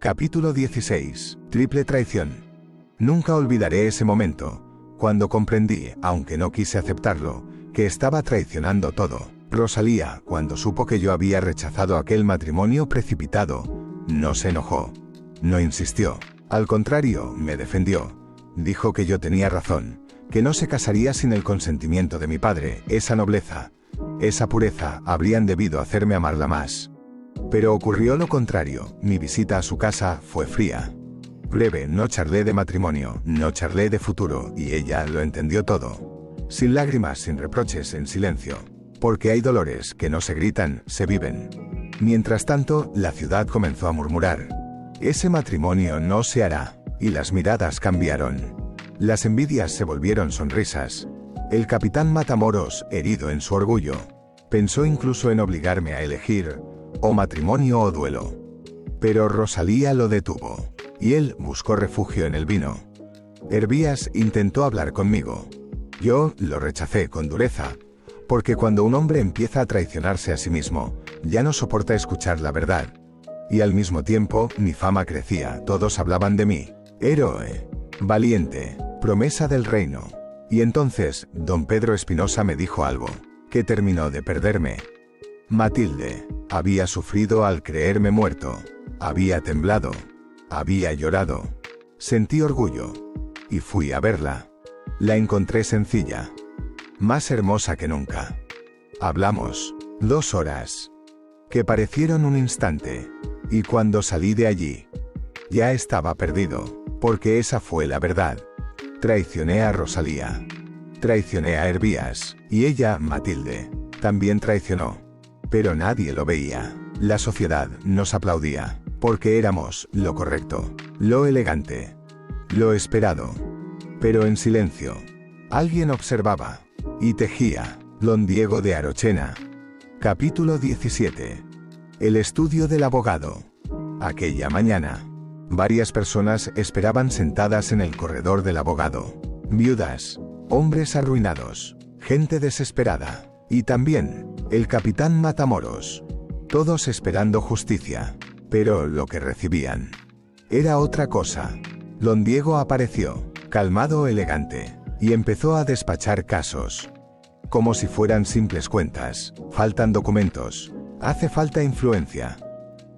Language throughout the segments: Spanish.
Capítulo 16. Triple traición. Nunca olvidaré ese momento, cuando comprendí, aunque no quise aceptarlo, que estaba traicionando todo. Rosalía, cuando supo que yo había rechazado aquel matrimonio precipitado, no se enojó. No insistió. Al contrario, me defendió. Dijo que yo tenía razón, que no se casaría sin el consentimiento de mi padre. Esa nobleza, esa pureza habrían debido hacerme amarla más. Pero ocurrió lo contrario. Mi visita a su casa fue fría. Breve, no charlé de matrimonio, no charlé de futuro, y ella lo entendió todo. Sin lágrimas, sin reproches, en silencio. Porque hay dolores que no se gritan, se viven. Mientras tanto, la ciudad comenzó a murmurar. Ese matrimonio no se hará, y las miradas cambiaron. Las envidias se volvieron sonrisas. El capitán Matamoros, herido en su orgullo, pensó incluso en obligarme a elegir, o matrimonio o duelo. Pero Rosalía lo detuvo, y él buscó refugio en el vino. Hervías intentó hablar conmigo. Yo lo rechacé con dureza, porque cuando un hombre empieza a traicionarse a sí mismo, ya no soporta escuchar la verdad. Y al mismo tiempo, mi fama crecía, todos hablaban de mí. Héroe, valiente, promesa del reino. Y entonces, don Pedro Espinosa me dijo algo, que terminó de perderme. Matilde había sufrido al creerme muerto, había temblado, había llorado. Sentí orgullo, y fui a verla. La encontré sencilla, más hermosa que nunca. Hablamos 2 horas, que parecieron un instante, y cuando salí de allí, ya estaba perdido, porque esa fue la verdad. Traicioné a Rosalía, traicioné a Hervías, y ella, Matilde, también traicionó. Pero nadie lo veía. La sociedad nos aplaudía, porque éramos lo correcto, lo elegante, lo esperado. Pero en silencio, alguien observaba, y tejía. Don Diego de Arochena. Capítulo 17. El estudio del abogado. Aquella mañana, varias personas esperaban sentadas en el corredor del abogado. Viudas, hombres arruinados, gente desesperada, y también el capitán Matamoros. Todos esperando justicia, pero lo que recibían era otra cosa. Don Diego apareció, calmado, elegante, y empezó a despachar casos. Como si fueran simples cuentas. Faltan documentos. Hace falta influencia.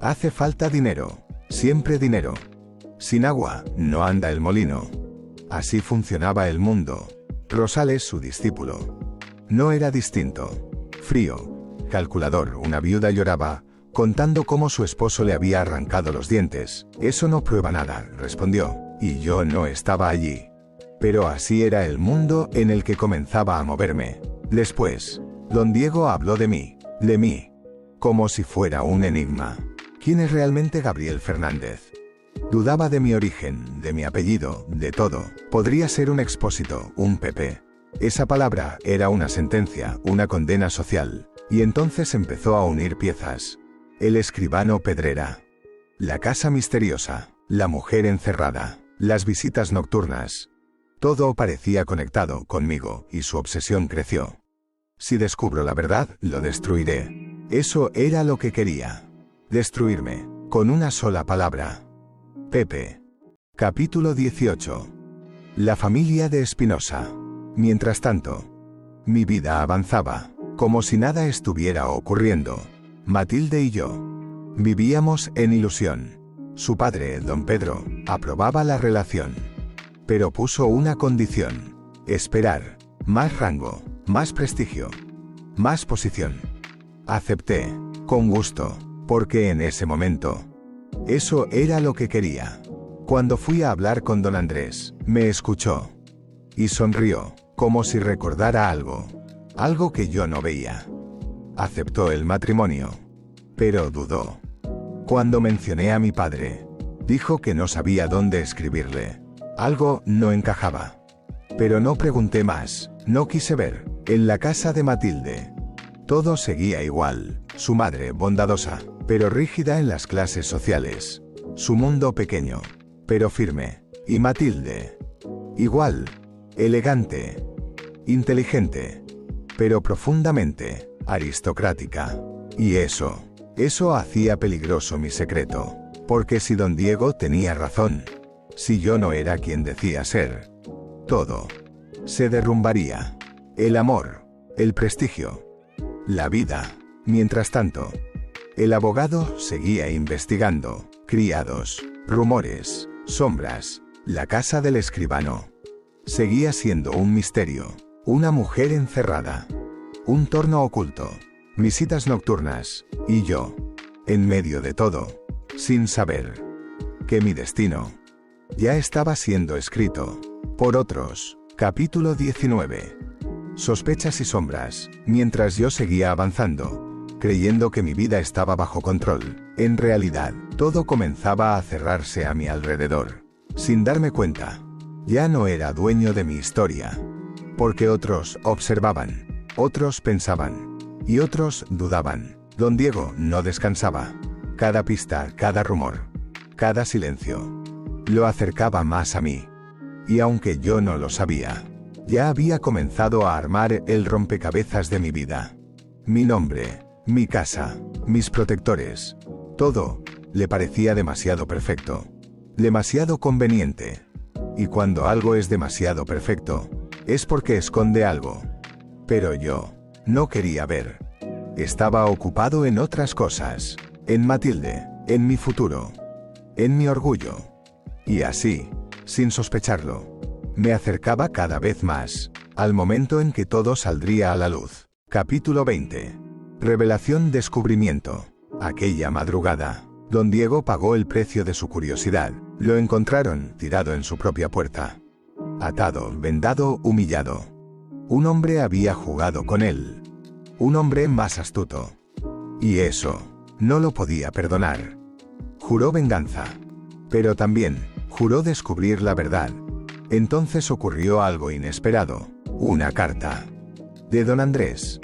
Hace falta dinero. Siempre dinero. Sin agua, no anda el molino. Así funcionaba el mundo. Rosales, su discípulo, no era distinto. Frío, calculador. Una viuda lloraba, contando cómo su esposo le había arrancado los dientes. Eso no prueba nada, respondió, y yo no estaba allí. Pero así era el mundo en el que comenzaba a moverme. Después, don Diego habló de mí, como si fuera un enigma. ¿Quién es realmente Gabriel Fernández? Dudaba de mi origen, de mi apellido, de todo. Podría ser un expósito, un PP. Esa palabra era una sentencia, una condena social. Y entonces empezó a unir piezas. El escribano Pedrera, la casa misteriosa, la mujer encerrada, las visitas nocturnas. Todo parecía conectado conmigo, y su obsesión creció. Si descubro la verdad, lo destruiré. Eso era lo que quería. Destruirme, con una sola palabra. Pepe. Capítulo 18. La familia de Espinosa. Mientras tanto, mi vida avanzaba, como si nada estuviera ocurriendo. Matilde y yo vivíamos en ilusión. Su padre, don Pedro, aprobaba la relación. Pero puso una condición: esperar. Más rango, más prestigio, más posición. Acepté, con gusto, porque en ese momento, eso era lo que quería. Cuando fui a hablar con don Andrés, me escuchó. Y sonrió, como si recordara algo que yo no veía. Aceptó el matrimonio, pero dudó. Cuando mencioné a mi padre, dijo que no sabía dónde escribirle. Algo no encajaba. Pero no pregunté más, no quise ver. En la casa de Matilde, todo seguía igual. Su madre bondadosa, pero rígida en las clases sociales. Su mundo pequeño, pero firme. Y Matilde, igual, elegante, inteligente, pero profundamente aristocrática. Y eso hacía peligroso mi secreto. Porque si don Diego tenía razón, si yo no era quien decía ser, todo se derrumbaría. El amor, el prestigio, la vida. Mientras tanto, el abogado seguía investigando. Criados, rumores, sombras, la casa del escribano. Seguía siendo un misterio. Una mujer encerrada. Un torno oculto. Visitas nocturnas. Y yo, en medio de todo, sin saber que mi destino ya estaba siendo escrito por otros. Capítulo 19. Sospechas y sombras. Mientras yo seguía avanzando, creyendo que mi vida estaba bajo control, en realidad, todo comenzaba a cerrarse a mi alrededor. Sin darme cuenta, ya no era dueño de mi historia. Porque otros observaban, otros pensaban, y otros dudaban. Don Diego no descansaba. Cada pista, cada rumor, cada silencio, lo acercaba más a mí. Y aunque yo no lo sabía, ya había comenzado a armar el rompecabezas de mi vida. Mi nombre, mi casa, mis protectores, todo le parecía demasiado perfecto, demasiado conveniente. Y cuando algo es demasiado perfecto, es porque esconde algo. Pero yo no quería ver. Estaba ocupado en otras cosas, en Matilde, en mi futuro, en mi orgullo. Y así, sin sospecharlo, me acercaba cada vez más al momento en que todo saldría a la luz. Capítulo 20. Revelación, descubrimiento. Aquella madrugada, don Diego pagó el precio de su curiosidad. Lo encontraron tirado en su propia puerta. Atado, vendado, humillado. Un hombre había jugado con él. Un hombre más astuto. Y eso no lo podía perdonar. Juró venganza. Pero también juró descubrir la verdad. Entonces ocurrió algo inesperado. Una carta. De don Andrés.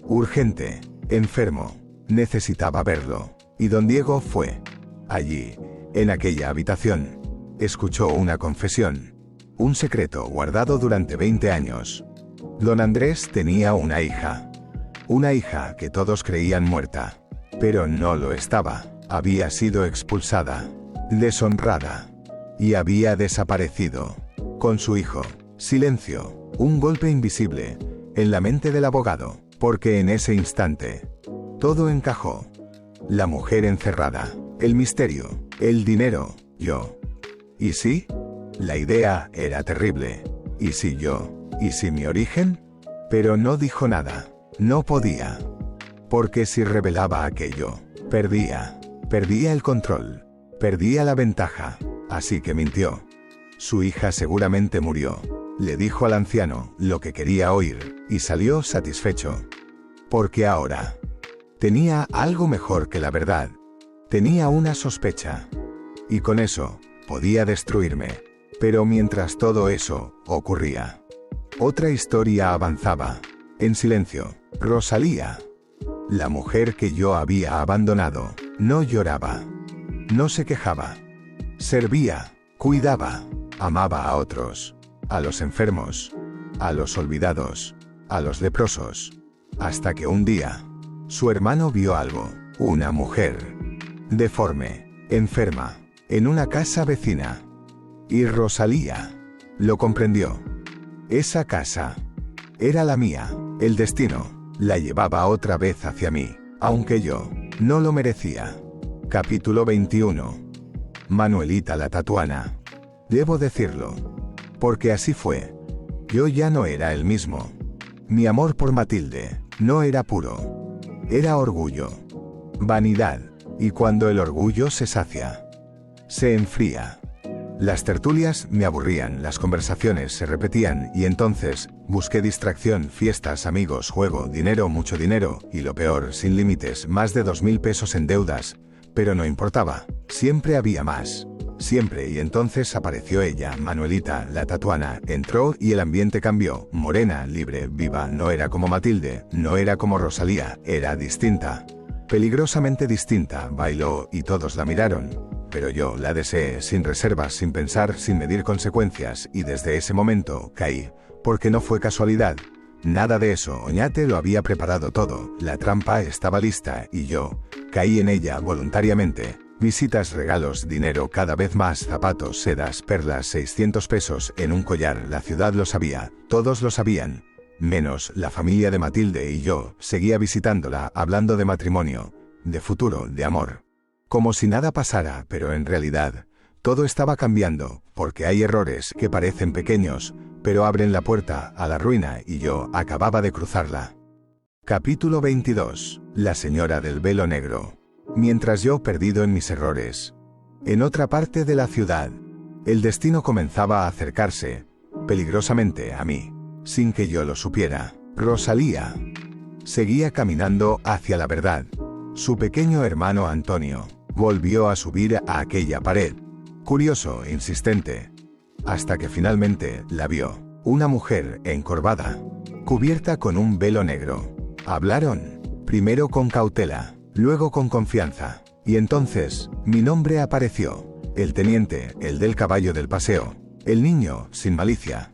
Urgente. Enfermo. Necesitaba verlo. Y don Diego fue. Allí, en aquella habitación, escuchó una confesión. Un secreto guardado durante 20 años. Don Andrés tenía una hija. Una hija que todos creían muerta. Pero no lo estaba. Había sido expulsada. Deshonrada. Y había desaparecido. Con su hijo. Silencio. Un golpe invisible. En la mente del abogado. Porque en ese instante, todo encajó. La mujer encerrada. El misterio. El dinero. Yo. ¿Y sí? La idea era terrible. ¿Y si yo? ¿Y si mi origen? Pero no dijo nada. No podía. Porque si revelaba aquello, perdía. Perdía el control. Perdía la ventaja. Así que mintió. Su hija seguramente murió. Le dijo al anciano lo que quería oír, y salió satisfecho. Porque ahora tenía algo mejor que la verdad. Tenía una sospecha. Y con eso, podía destruirme. Pero mientras todo eso ocurría, otra historia avanzaba. En silencio. Rosalía. La mujer que yo había abandonado, no lloraba. No se quejaba. Servía. Cuidaba. Amaba a otros. A los enfermos. A los olvidados. A los leprosos. Hasta que un día, su hermano vio algo. Una mujer. Deforme. Enferma. En una casa vecina. Y Rosalía lo comprendió. Esa casa era la mía. El destino la llevaba otra vez hacia mí, aunque yo no lo merecía. Capítulo 21. Manuelita la tatuana. Debo decirlo, porque así fue. Yo ya no era el mismo. Mi amor por Matilde no era puro. Era orgullo. Vanidad. Y cuando el orgullo se sacia, se enfría. Las tertulias me aburrían, las conversaciones se repetían y entonces busqué distracción, fiestas, amigos, juego, dinero, mucho dinero y lo peor, sin límites, más de 2.000 pesos en deudas. Pero no importaba, siempre había más. Siempre, y entonces apareció ella, Manuelita, la tatuana, entró y el ambiente cambió. Morena, libre, viva, no era como Matilde, no era como Rosalía, era distinta. Peligrosamente distinta, bailó y todos la miraron. Pero yo la deseé, sin reservas, sin pensar, sin medir consecuencias, y desde ese momento caí, porque no fue casualidad. Nada de eso, Oñate lo había preparado todo, la trampa estaba lista, y yo caí en ella voluntariamente. Visitas, regalos, dinero, cada vez más, zapatos, sedas, perlas, 600 pesos en un collar. La ciudad lo sabía, todos lo sabían, menos la familia de Matilde, y yo seguía visitándola, hablando de matrimonio, de futuro, de amor. Como si nada pasara, pero en realidad, todo estaba cambiando, porque hay errores que parecen pequeños, pero abren la puerta a la ruina, y yo acababa de cruzarla. Capítulo 22. La señora del velo negro. Mientras yo, perdido en mis errores, en otra parte de la ciudad, el destino comenzaba a acercarse, peligrosamente, a mí, sin que yo lo supiera. Rosalía seguía caminando hacia la verdad. Su pequeño hermano Antonio volvió a subir a aquella pared, curioso e insistente, hasta que finalmente la vio. Una mujer encorvada, cubierta con un velo negro. Hablaron, primero con cautela, luego con confianza, y entonces mi nombre apareció. El teniente, el del caballo del paseo. El niño, sin malicia,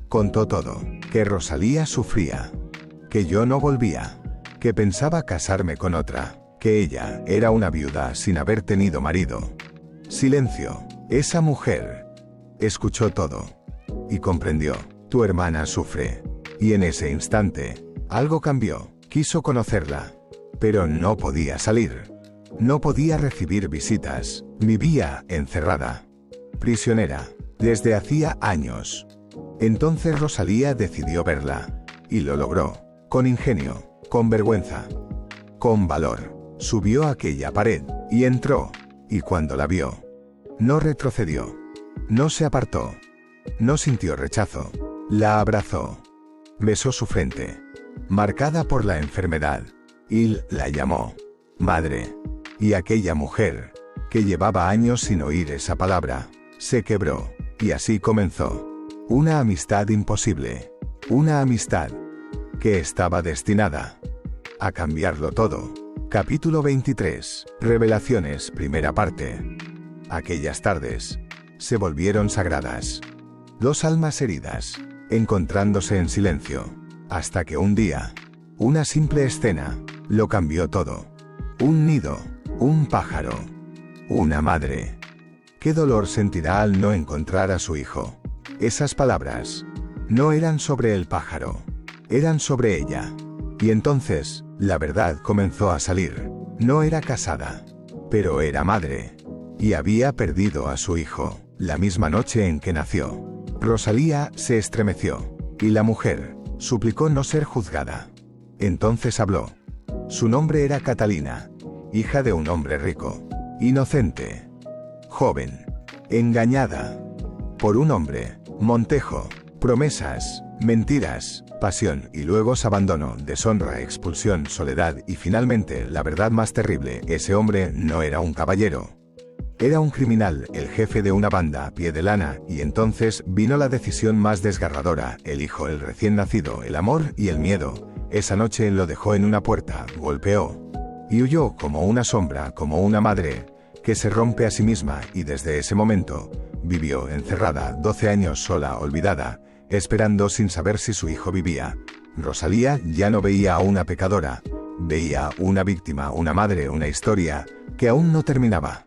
contó todo, que Rosalía sufría, que yo no volvía, que pensaba casarme con otra, que ella era una viuda sin haber tenido marido. Silencio. Esa mujer escuchó todo y comprendió. Tu hermana sufre. Y en ese instante, algo cambió. Quiso conocerla, pero no podía salir. No podía recibir visitas. Vivía encerrada, prisionera, desde hacía años. Entonces Rosalía decidió verla, y lo logró, con ingenio, con vergüenza, con valor. Subió a aquella pared, y entró, y cuando la vio, no retrocedió, no se apartó, no sintió rechazo, la abrazó, besó su frente, marcada por la enfermedad, y la llamó madre. Y aquella mujer, que llevaba años sin oír esa palabra, se quebró, y así comenzó una amistad imposible, una amistad que estaba destinada a cambiarlo todo. Capítulo 23. Revelaciones, primera parte. Aquellas tardes se volvieron sagradas. Dos almas heridas, encontrándose en silencio, hasta que un día, una simple escena, lo cambió todo. Un nido, un pájaro, una madre. ¿Qué dolor sentirá al no encontrar a su hijo? Esas palabras no eran sobre el pájaro, eran sobre ella. Y entonces, la verdad comenzó a salir. No era casada, pero era madre. Y había perdido a su hijo, la misma noche en que nació. Rosalía se estremeció, y la mujer suplicó no ser juzgada. Entonces habló. Su nombre era Catalina, hija de un hombre rico, inocente, joven, engañada por un hombre, Montejo, promesas, mentiras, pasión y luego abandono, deshonra, expulsión, soledad y finalmente la verdad más terrible: ese hombre no era un caballero. Era un criminal, el jefe de una banda a pie de lana, y entonces vino la decisión más desgarradora: el hijo, el recién nacido, el amor y el miedo. Esa noche lo dejó en una puerta, golpeó y huyó como una sombra, como una madre que se rompe a sí misma, y desde ese momento vivió encerrada 12 años sola, olvidada, esperando sin saber si su hijo vivía. Rosalía ya no veía a una pecadora, veía una víctima, una madre, una historia que aún no terminaba.